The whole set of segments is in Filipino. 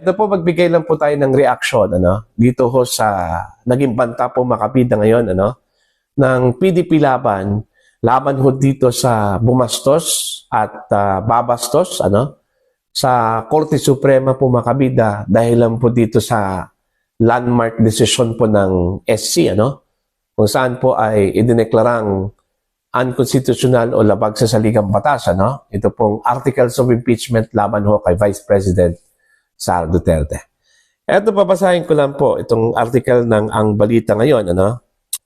Ito po, magbigay lang po tayo ng reaksyon dito ho sa naging banta po makabida ngayon ng PDP laban ho dito sa bumastos at babastos sa Korte Suprema po makabida dahil lang po dito sa landmark decision po ng SC kung saan po ay idineklarang unconstitutional o labag sa saligang batas ito pong articles of impeachment laban ho kay Vice President Sara Duterte. Eto, papasahin ko lang po itong article ng Ang Balita ngayon.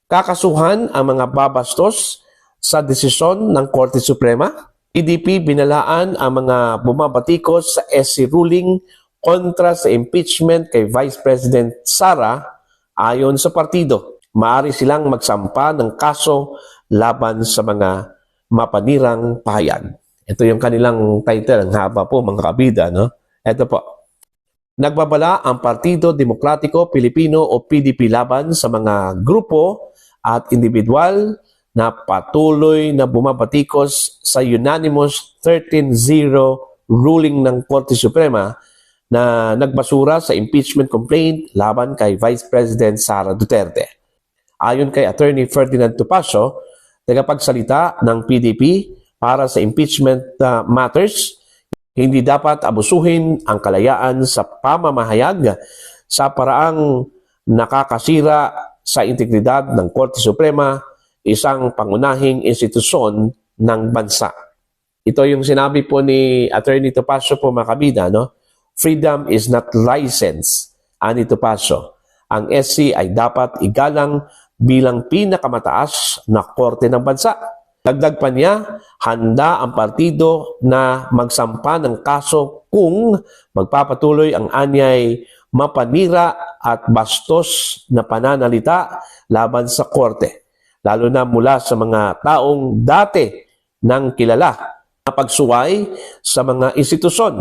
Kakasuhan ang mga babastos sa desisyon ng Korte Suprema. PDP binalaan ang mga bumabatikos sa SC ruling kontra sa impeachment kay Vice President Sara ayon sa partido. Maaari silang magsampa ng kaso laban sa mga mapanirang pahayan. Ito yung kanilang title. Ang haba po mga kabida. Ito po. Nagbabala ang Partido Demokratiko Pilipino o PDP laban sa mga grupo at individual na patuloy na bumabatikos sa unanimous 13-0 ruling ng Korte Suprema na nagbasura sa impeachment complaint laban kay Vice President Sara Duterte. Ayon kay Attorney Ferdinand Topacio, tagapagsalita ng PDP para sa impeachment matters, hindi dapat abusuhin ang kalayaan sa pamamahayag sa paraang nakakasira sa integridad ng Korte Suprema, isang pangunahing institusyon ng bansa. Ito yung sinabi po ni Attorney Topacio po makabida, Freedom is not license, ani Topacio. Ang SC ay dapat igalang bilang pinakamataas na korte ng bansa. Dagdag pa niya, handa ang partido na magsampa ng kaso kung magpapatuloy ang anyay mapanira at bastos na pananalita laban sa korte, lalo na mula sa mga taong dati nang kilala na pagsuway sa mga institusyon.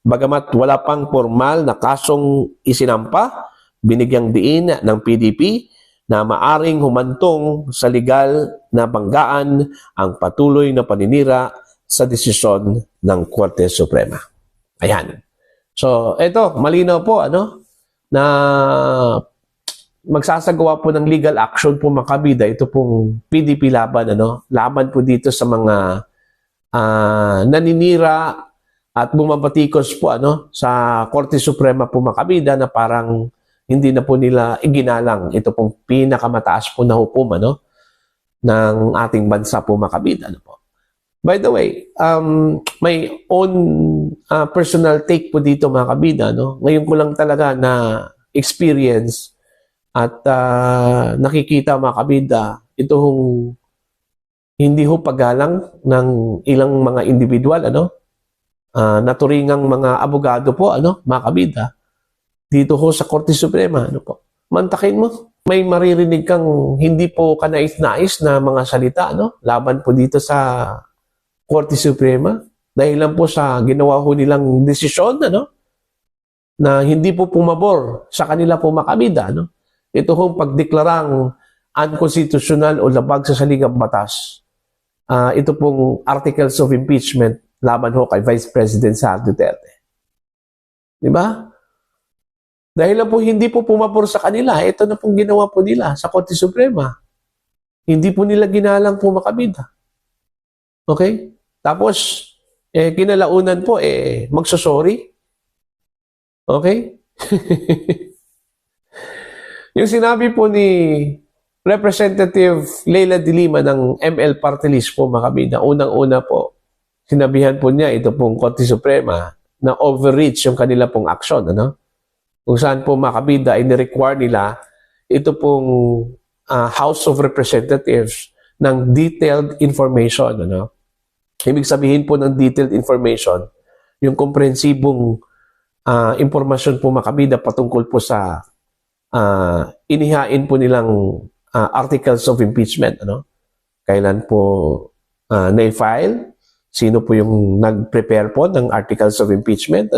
Bagamat wala pang formal na kasong isinampa, binigyang diin ng PDP na maaring humantong sa legal na banggaan ang patuloy na paninira sa desisyon ng Korte Suprema. Ayan. So, ito, malinaw po, na magsasagawa po ng legal action po makabida. Ito pong PDP laban, laban po dito sa mga naninira at bumabatikos po, sa Korte Suprema po makabida na parang hindi na po nila iginalang ito pong pinakamataas po na hukuman ng ating bansa po makabida. By the way, may own personal take po dito mga kabida. Ngayon ko lang talaga na experience at nakikita mga kabida itong hindi ho paggalang ng ilang mga individual naturingang mga abogado po mga kabida dito ho sa Korte Suprema. Mantakin mo. May maririnig kang hindi po kanais-nais na mga salita laban po dito sa Korte Suprema dahil lang po sa ginawa ho nilang desisyon na hindi po pumabor sa kanila po makabida. Ito hong pagdeklarang unconstitutional o labag sa saligang batas. Ito pong articles of impeachment laban ho kay Vice President Sara Duterte. Diba? Dahil lang po hindi po pumapor sa kanila, ito na pong ginawa po nila sa Korte Suprema. Hindi po nila ginalang po makabida. Okay? Tapos, kinalaunan po, magsosorry. Okay? Yung sinabi po ni Representative Leila de Lima ng ML Party List po makabida, unang-una po, sinabihan po niya ito pong Korte Suprema na overreach yung kanila pong aksyon, kung saan po makabida ay ni-require nila ito pong House of Representatives ng detailed information. Ibig sabihin po ng detailed information, yung komprehensibong impormasyon po makabida patungkol po sa inihain po nilang articles of impeachment. Kailan po na-file, sino po yung nag-prepare po ng articles of impeachment,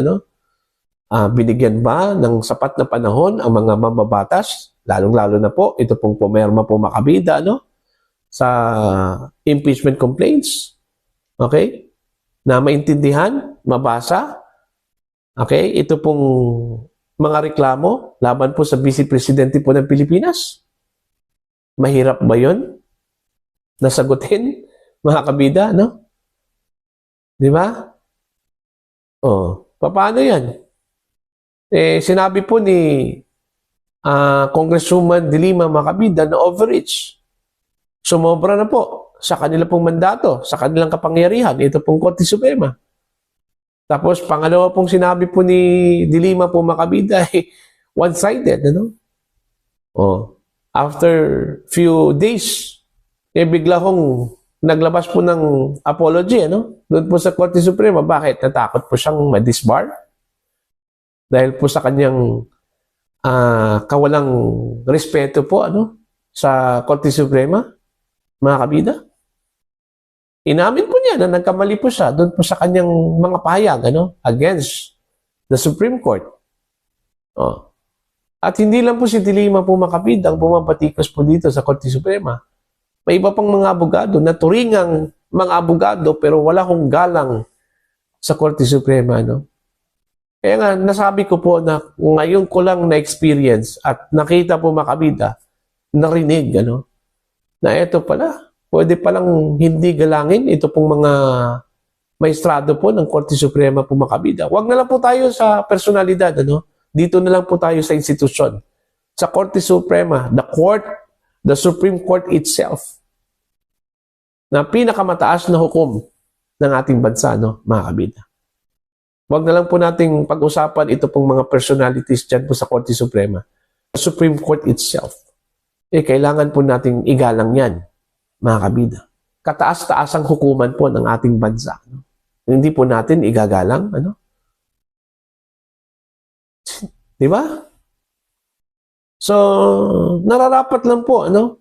binigyan ba ng sapat na panahon ang mga mambabatas, lalong-lalo na po, ito pong pumirma po makabida, sa impeachment complaints, okay? Na maintindihan, mabasa, Okay? Ito pong mga reklamo laban po sa Vice Presidente po ng Pilipinas. Mahirap ba yun? Nasagutin, mga kabida, no? Di ba? Paano yan? Sinabi po ni Congresswoman De Lima, mga kabida, na overreach. Sumobra na po sa kanila pong mandato, sa kanilang kapangyarihan. Ito pong Korte Suprema. Tapos, pangalawa pong sinabi po ni De Lima po, mga kabida, one-sided, ano? After few days, bigla kong naglabas po ng apology, ano? Doon po sa Korte Suprema. Bakit? Natakot po siyang ma-disbar? Dahil po sa kanyang kawalang respeto po, ano? Sa Korte Suprema, mga kabida. Inamin po niya na nagkamali po siya doon po sa kanyang mga pahayag, ano? Against the Supreme Court. At hindi lang po si De Lima po, mga kabida, ang pumapatikos po dito sa Korte Suprema. May iba pang mga abogado na turingang mga abogado pero wala hong galang sa Korte Suprema, no? Kaya nga, nasabi ko po na ngayon ko lang na-experience at nakita po, mga kabida, narinig, ano? Na ito pala, pwede palang hindi galangin ito pong mga maestrado po ng Korte Suprema po, mga kabida. Huwag na lang po tayo sa personalidad, ano? Dito na lang po tayo sa institusyon. Sa Korte Suprema, the Supreme Court itself, na pinakamataas na hukom ng ating bansa, no, mga kabida. Huwag na lang po nating pag-usapan ito pong mga personalities dyan po sa Korte Suprema. The Supreme Court itself. Kailangan po nating igalang yan, mga kabida. Kataas-taas ang hukuman po ng ating bansa. No? Hindi po natin igagalang, ano? Di ba? So, nararapat lang po, ano?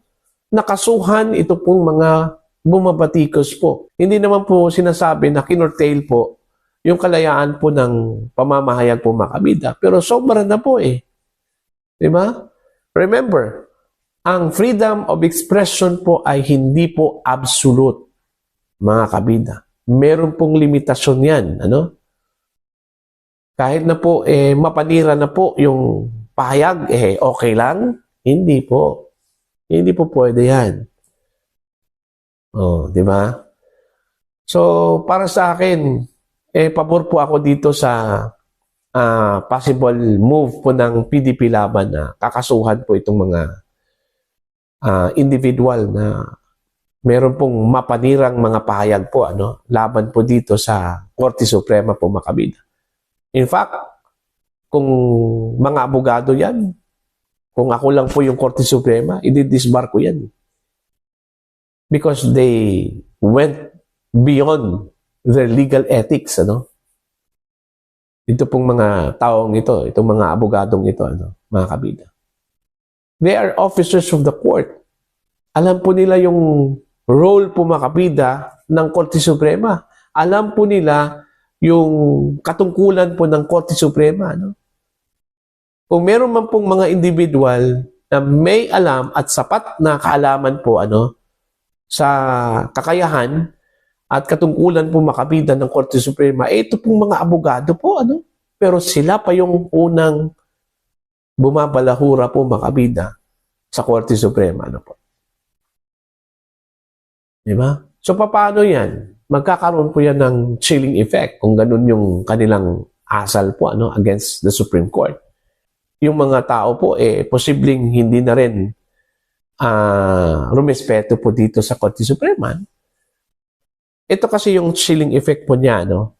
Nakasuhan ito pong mga bumabatikos po. Hindi naman po sinasabi na kinortail po yung kalayaan po ng pamamahayag po, mga kabida. Pero sobra na po eh. Di ba? Remember, ang freedom of expression po ay hindi po absolute, mga kabida. Meron pong limitasyon yan, ano? Kahit na po, mapanira na po yung pahayag, okay lang? Hindi po. Hindi po pwede yan. Di ba? So, para sa akin, pabor po ako dito sa possible move po ng PDP Laban na kakasuhan po itong mga individual na meron pong mapanirang mga pahayag po, ano, laban po dito sa Korte Suprema po, mga kabida. In fact, kung mga abogado yan, kung ako lang po yung Korte Suprema, i-disbar ko yan. Because they went beyond their legal ethics, ano? Ito pong mga taong ito, itong mga abogadong ito, ano, mga kabida. They are officers of the court. Alam po nila yung role po, mga kabida, ng Korte Suprema. Alam po nila yung katungkulan po ng Korte Suprema, no? Kung meron man pong mga individual na may alam at sapat na kaalaman po, ano, sa kakayahan at katungkulan po, mga kabida, ng Korte Suprema, ito pong mga abogado po, ano? Pero sila pa yung unang bumabalahura po, mga kabida, sa Korte Suprema, ano po. Diba? So, paano yan? Magkakaroon po yan ng chilling effect kung ganun yung kanilang asal po, ano, against the Supreme Court. Yung mga tao po, posibleng hindi na rin rumespeto po dito sa Korte Suprema. Ito kasi yung chilling effect po niya, no?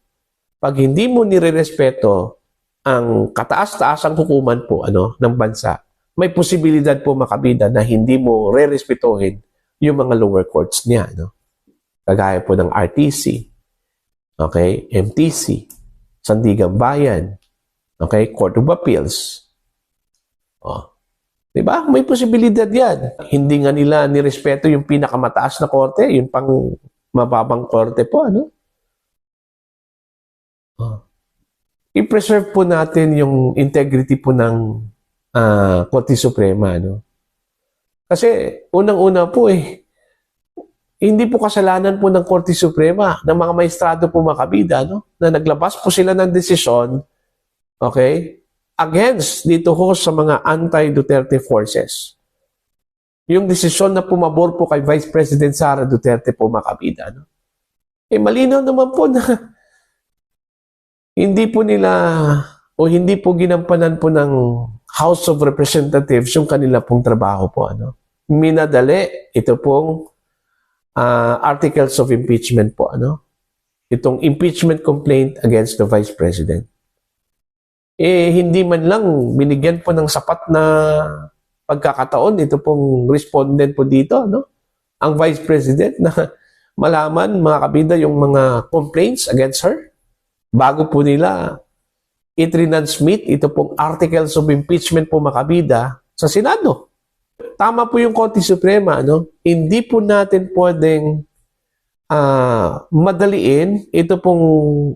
Pag hindi mo nirerespeto ang kataas-taasang hukuman po, ano, ng bansa, may posibilidad po, mga kabida, na hindi mo re-respetuhin yung mga lower courts niya, no? Kagaya po ng RTC, okay, MTC, Sandigan Bayan, okay, Court of Appeals. Diba? May posibilidad yan. Hindi nga nila nirespeto yung pinakamataas na korte, yung pang mababang korte po, ano? I-preserve po natin yung integrity po ng Korte Suprema, no? Kasi unang-una po hindi po kasalanan po ng Korte Suprema, ng mga maestrado po, mga kabida, no? Na naglabas po sila ng desisyon Okay? Against dito ho sa mga anti-Duterte forces. Yung desisyon na pumabor po kay Vice President Sara Duterte po, mga kabida. No? Malinaw naman po na hindi po nila o hindi po ginampanan po ng House of Representatives yung kanila pong trabaho po. Ano? Minadali ito pong articles of impeachment po. Ano? Itong impeachment complaint against the Vice President. Hindi man lang binigyan po ng sapat na pagkakataon ito pong respondent po dito, no? Ang Vice President na malaman, mga kabida, yung mga complaints against her bago po nila i-transmit ito pong articles of impeachment po, mga kabida, sa Senado. Tama po yung Korte Suprema, no? Hindi po natin pwedeng madaliin ito pong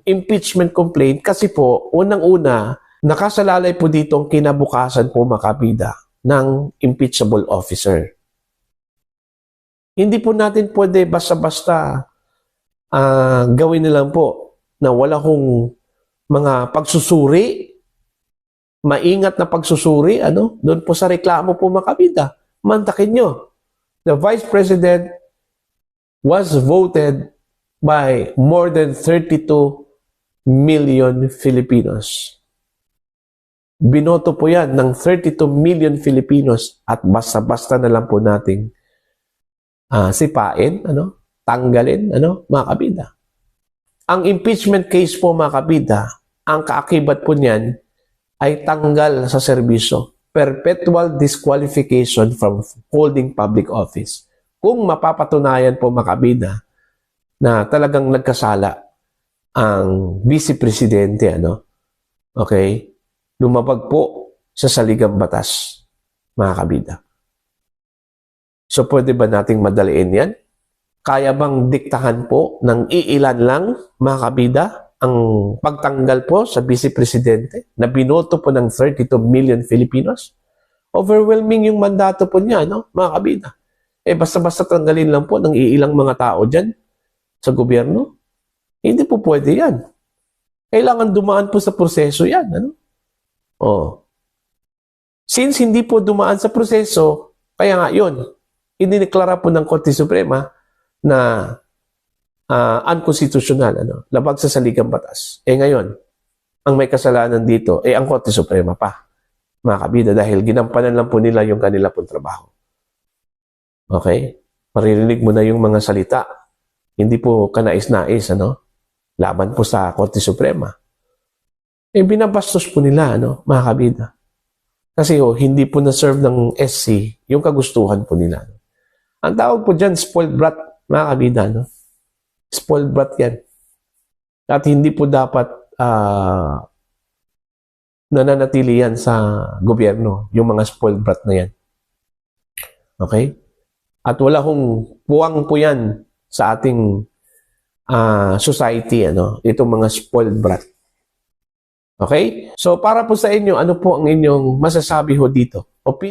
impeachment complaint kasi po, unang-una, nakasalalay po dito ang kinabukasan po, mga kabida, ng impeachable officer. Hindi po natin pwede basta-basta gawin na lang po na wala hong mga pagsusuri, maingat na pagsusuri, ano? Doon po sa reklamo po, mga kabida. Mantakin nyo. The Vice President was voted by more than 32 million Filipinos. Binoto po yan ng 32 million Filipinos at basta-basta na lang po nating sipain, ano? Tanggalin, ano? Mga kabida. Ang impeachment case po, mga kabida, ang kaakibat po niyan ay tanggal sa serbisyo. Perpetual disqualification from holding public office. Kung mapapatunayan po, mga kabida, na talagang nagkasala ang Vice Presidente, ano? Okay? Lumabag po sa saligang batas, mga kabida. So, pwede ba nating madaliin yan? Kaya bang diktahan po ng iilan lang, mga kabida, ang pagtanggal po sa Vice Presidente na binoto po ng 32 million Filipinos? Overwhelming yung mandato po niya, no, mga kabida. Basta-basta tanggalin lang po ng iilang mga tao dyan sa gobyerno? Hindi po pwede yan. Kailangan dumaan po sa proseso yan, ano? Since hindi po dumaan sa proseso, kaya nga yun, inineklara po ng Korte Suprema na unconstitutional, ano, labag sa saligang batas. Ngayon, ang may kasalanan dito, ang Korte Suprema pa, mga kabida, dahil ginampanan lang po nila yung kanila pong trabaho. Okay? Maririnig mo na yung mga salita. Hindi po kanais-nais, ano, laban po sa Korte Suprema. Binabastos po nila, ano, mga kabida. Kasi hindi po na-serve ng SC yung kagustuhan po nila. Ang tawag po dyan, spoiled brat, mga kabida. No? Spoiled brat yan. At hindi po dapat nananatili yan sa gobyerno, yung mga spoiled brat na yan. Okay? At wala hong puwang po yan sa ating society, ano, itong mga spoiled brat. Okay? So, para po sa inyo, ano po ang inyong masasabi ho dito?